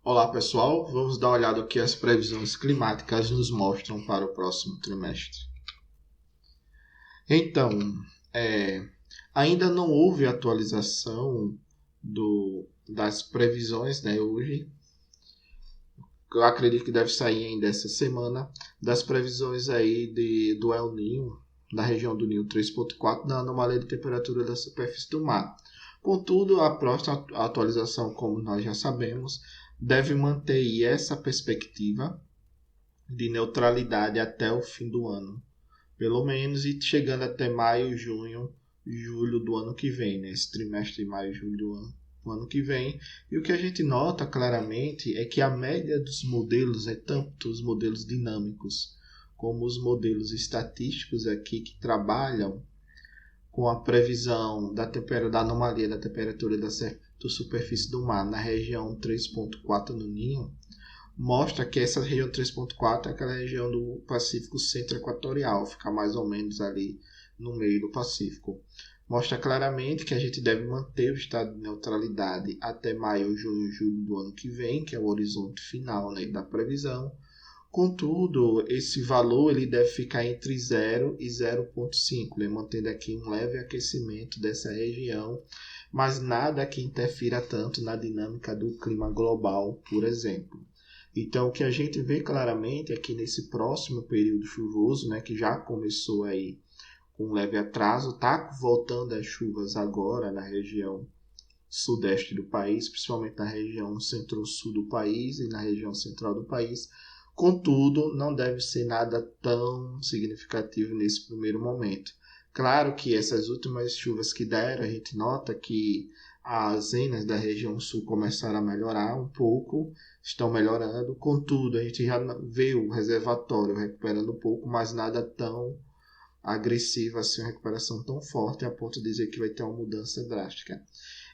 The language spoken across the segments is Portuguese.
Olá pessoal, vamos dar uma olhada no que as previsões climáticas nos mostram para o próximo trimestre. Então, é, ainda não houve atualização das previsões, né, hoje. Eu acredito que deve sair ainda essa semana, das previsões aí do El Niño, da região do Ninho 3.4, na anomalia de temperatura da superfície do mar. Contudo, a próxima atualização, como nós já sabemos, deve manter essa perspectiva de neutralidade até o fim do ano, pelo menos, e chegando até maio, junho, julho do ano que vem, né? Esse trimestre de maio, julho do ano que vem. E o que a gente nota claramente é que a média dos modelos, tanto os modelos dinâmicos como os modelos estatísticos aqui que trabalham com a previsão da anomalia da temperatura da superfície do mar na região 3.4 no Ninho, mostra que essa região 3.4 é aquela região do Pacífico Centro-Equatorial, fica mais ou menos ali no meio do Pacífico. Mostra claramente que a gente deve manter o estado de neutralidade até maio, junho e julho do ano que vem, que é o horizonte final, né, da previsão. Contudo, esse valor ele deve ficar entre 0 e 0,5, né, mantendo aqui um leve aquecimento dessa região, mas nada que interfira tanto na dinâmica do clima global, por exemplo. Então, o que a gente vê claramente é que nesse próximo período chuvoso, né, que já começou aí com um leve atraso, está voltando as chuvas agora na região sudeste do país, principalmente na região centro-sul do país e na região central do país. Contudo, não deve ser nada tão significativo nesse primeiro momento. Claro que essas últimas chuvas que deram, a gente nota que as zenas da região sul começaram a melhorar um pouco, estão melhorando. Contudo, a gente já vê o reservatório recuperando um pouco, mas nada tão agressivo assim, uma recuperação tão forte a ponto de dizer que vai ter uma mudança drástica.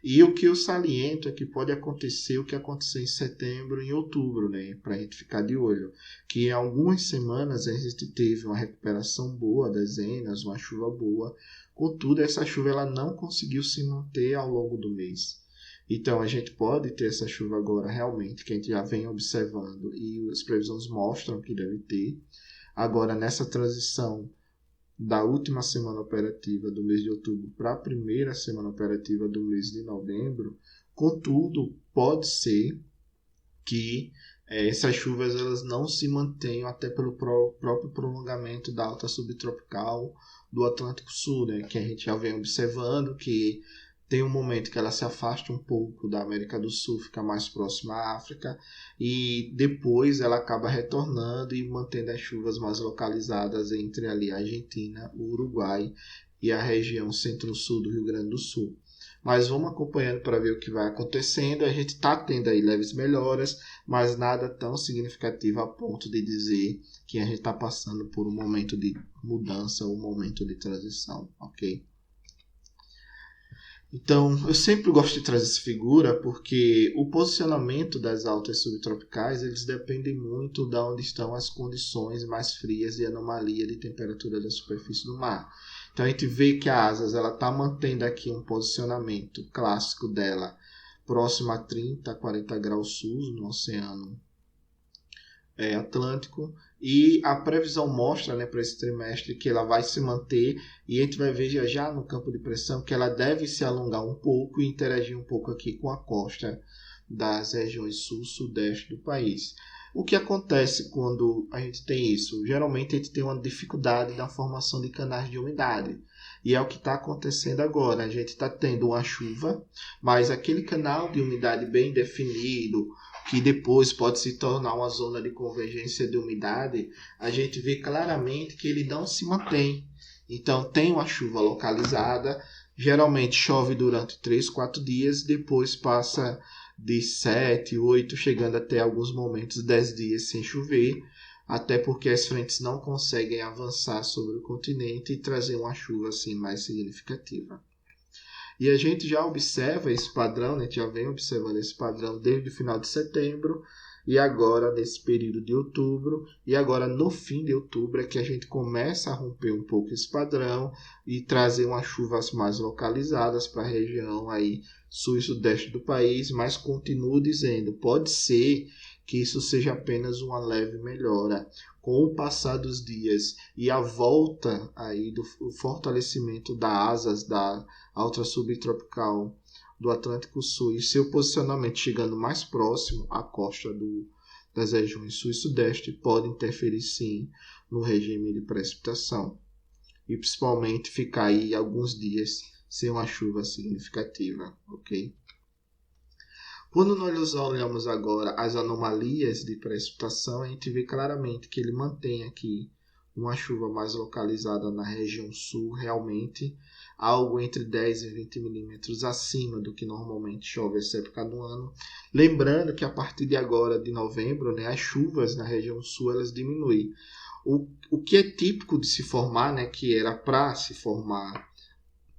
E o que eu saliento é que pode acontecer o que aconteceu em setembro e em outubro, né? Para a gente ficar de olho. Que em algumas semanas a gente teve uma recuperação boa das zenas, uma chuva boa. Contudo, essa chuva ela não conseguiu se manter ao longo do mês. Então a gente pode ter essa chuva agora realmente, que a gente já vem observando e as previsões mostram que deve ter. Agora, nessa transição da última semana operativa do mês de outubro para a primeira semana operativa do mês de novembro. Contudo, pode ser que essas chuvas elas não se mantenham até pelo próprio prolongamento da alta subtropical do Atlântico Sul, né? Que a gente já vem observando que tem um momento que ela se afasta um pouco da América do Sul, fica mais próxima à África, e depois ela acaba retornando e mantendo as chuvas mais localizadas entre ali a Argentina, o Uruguai e a região centro-sul do Rio Grande do Sul. Mas vamos acompanhando para ver o que vai acontecendo. A gente está tendo aí leves melhoras, mas nada tão significativo a ponto de dizer que a gente está passando por um momento de mudança ou um momento de transição, ok? Então, eu sempre gosto de trazer essa figura porque o posicionamento das altas subtropicais eles dependem muito de onde estão as condições mais frias de anomalia de temperatura da superfície do mar. Então, a gente vê que a Asas está mantendo aqui um posicionamento clássico dela próximo a 30 a 40 graus sul no Oceano Atlântico, e a previsão mostra, né, para esse trimestre que ela vai se manter, e a gente vai ver já no campo de pressão que ela deve se alongar um pouco e interagir um pouco aqui com a costa das regiões sul-sudeste do país. O que acontece quando a gente tem isso? Geralmente a gente tem uma dificuldade na formação de canais de umidade. E é o que está acontecendo agora. A gente está tendo uma chuva, mas aquele canal de umidade bem definido, que depois pode se tornar uma zona de convergência de umidade, a gente vê claramente que ele não se mantém. Então tem uma chuva localizada, geralmente chove durante 3, 4 dias, depois passa de 7, 8, chegando até alguns momentos 10 dias sem chover, até porque as frentes não conseguem avançar sobre o continente e trazer uma chuva assim mais significativa. E a gente já observa esse padrão, né? A gente já vem observando esse padrão desde o final de setembro, E agora, nesse período de outubro, e agora no fim de outubro, é que a gente começa a romper um pouco esse padrão e trazer umas chuvas mais localizadas para a região aí sul e sudeste do país, mas continuo dizendo, pode ser que isso seja apenas uma leve melhora. Com o passar dos dias e a volta aí do fortalecimento das asas da alta subtropical do Atlântico Sul e seu posicionamento chegando mais próximo à costa das regiões sul e sudeste pode interferir sim no regime de precipitação e principalmente ficar aí alguns dias sem uma chuva significativa, ok? Quando nós olhamos agora as anomalias de precipitação, a gente vê claramente que ele mantém aqui uma chuva mais localizada na região sul, realmente algo entre 10 e 20 milímetros acima do que normalmente chove essa época do ano. Lembrando que a partir de agora, de novembro, né, as chuvas na região sul elas diminuem. O que é típico de se formar, né, que era para se formar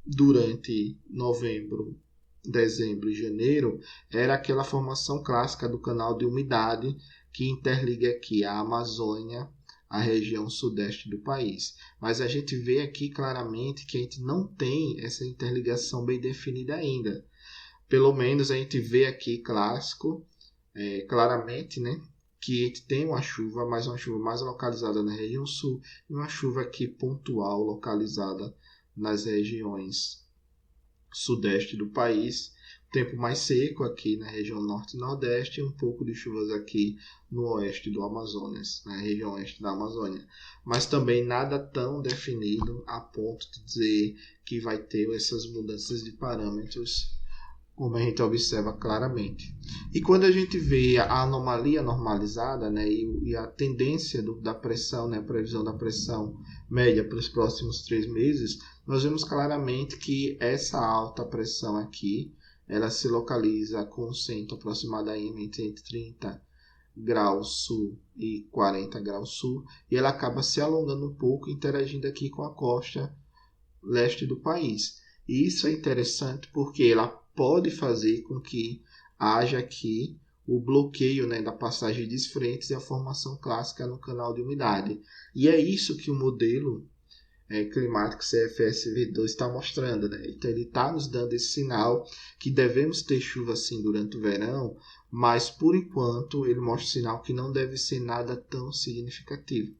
durante novembro, dezembro e janeiro, era aquela formação clássica do canal de umidade que interliga aqui a Amazônia, a região sudeste do país. Mas a gente vê aqui claramente que a gente não tem essa interligação bem definida ainda. Pelo menos a gente vê aqui claramente, né, que a gente tem uma chuva, mas uma chuva mais localizada na região sul e uma chuva aqui pontual localizada nas regiões sudeste do país, tempo mais seco aqui na região norte e nordeste e um pouco de chuvas aqui no oeste do Amazonas, na região oeste da Amazônia. Mas também nada tão definido a ponto de dizer que vai ter essas mudanças de parâmetros como a gente observa claramente. E quando a gente vê a anomalia normalizada, né, e a tendência da pressão, né, a previsão da pressão média para os próximos 3 meses, nós vemos claramente que essa alta pressão aqui, ela se localiza com um centro aproximadamente entre 30 graus sul e 40 graus sul, e ela acaba se alongando um pouco, interagindo aqui com a costa leste do país. E isso é interessante porque ela pode fazer com que haja aqui o bloqueio, né, da passagem de frentes e a formação clássica no canal de umidade. E é isso que o modelo climático CFSV2 está mostrando, né? Então ele está nos dando esse sinal que devemos ter chuva sim durante o verão, mas por enquanto ele mostra o sinal que não deve ser nada tão significativo.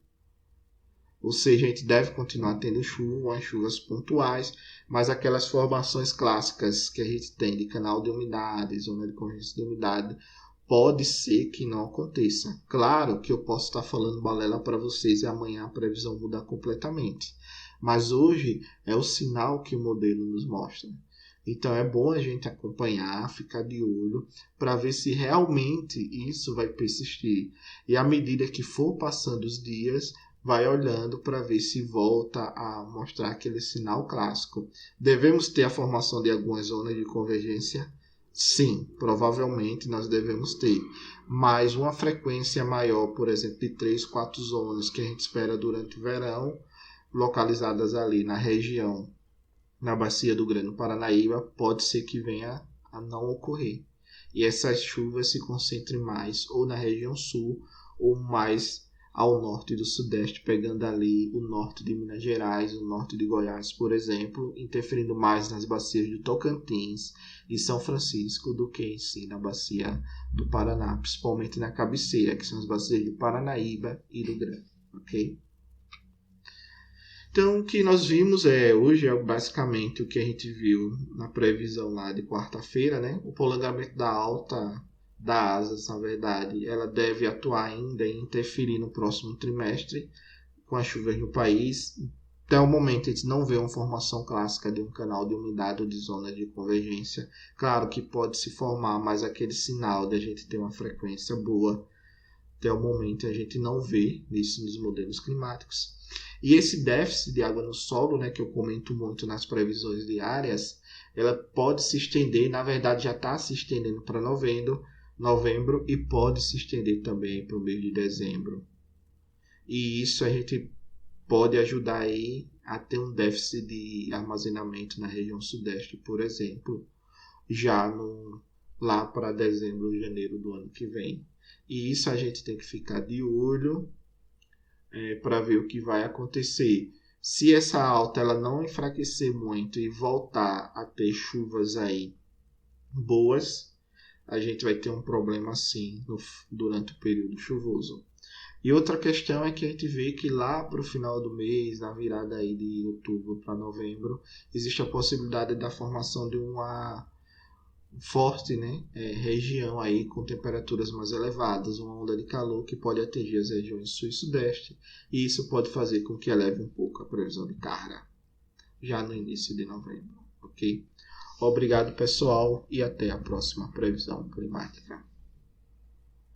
Ou seja, a gente deve continuar tendo chuva, chuvas pontuais, mas aquelas formações clássicas que a gente tem de canal de umidade, zona de convergência de umidade, pode ser que não aconteça. Claro que eu posso estar falando balela para vocês e amanhã a previsão mudar completamente. Mas hoje é o sinal que o modelo nos mostra. Então é bom a gente acompanhar, ficar de olho, para ver se realmente isso vai persistir. E à medida que for passando os dias, vai olhando para ver se volta a mostrar aquele sinal clássico. Devemos ter a formação de algumas zonas de convergência? Sim, provavelmente nós devemos ter. Mas uma frequência maior, por exemplo, de 3, 4 zonas que a gente espera durante o verão, localizadas ali na região, na bacia do Grande Paranaíba, pode ser que venha a não ocorrer. E essas chuvas se concentrem mais ou na região sul ou mais ao norte do sudeste, pegando ali o norte de Minas Gerais, o norte de Goiás, por exemplo, interferindo mais nas bacias do Tocantins e São Francisco do que em si na bacia do Paraná, principalmente na cabeceira, que são as bacias de Paranaíba e do Grande, ok? Então, o que nós vimos hoje é basicamente o que a gente viu na previsão lá de quarta-feira, né? O prolongamento da alta da asas, na verdade, ela deve atuar ainda e interferir no próximo trimestre com as chuvas no país. Até o momento, a gente não vê uma formação clássica de um canal de umidade ou de zona de convergência. Claro que pode se formar, mas aquele sinal de a gente ter uma frequência boa, até o momento a gente não vê isso nos modelos climáticos. E esse déficit de água no solo, né, que eu comento muito nas previsões diárias, ela pode se estender, na verdade já está se estendendo para novembro e pode se estender também para o mês de dezembro. E isso a gente pode ajudar aí a ter um déficit de armazenamento na região sudeste, por exemplo, já lá para dezembro ou janeiro do ano que vem. E isso a gente tem que ficar de olho para ver o que vai acontecer. Se essa alta ela não enfraquecer muito e voltar a ter chuvas aí boas, a gente vai ter um problema sim durante o período chuvoso. E outra questão é que a gente vê que lá para o final do mês, na virada aí de outubro para novembro, existe a possibilidade da formação de uma forte, né, região aí com temperaturas mais elevadas, uma onda de calor que pode atingir as regiões sul e sudeste, e isso pode fazer com que eleve um pouco a previsão de carga já no início de novembro, ok? Obrigado, pessoal, e até a próxima previsão climática.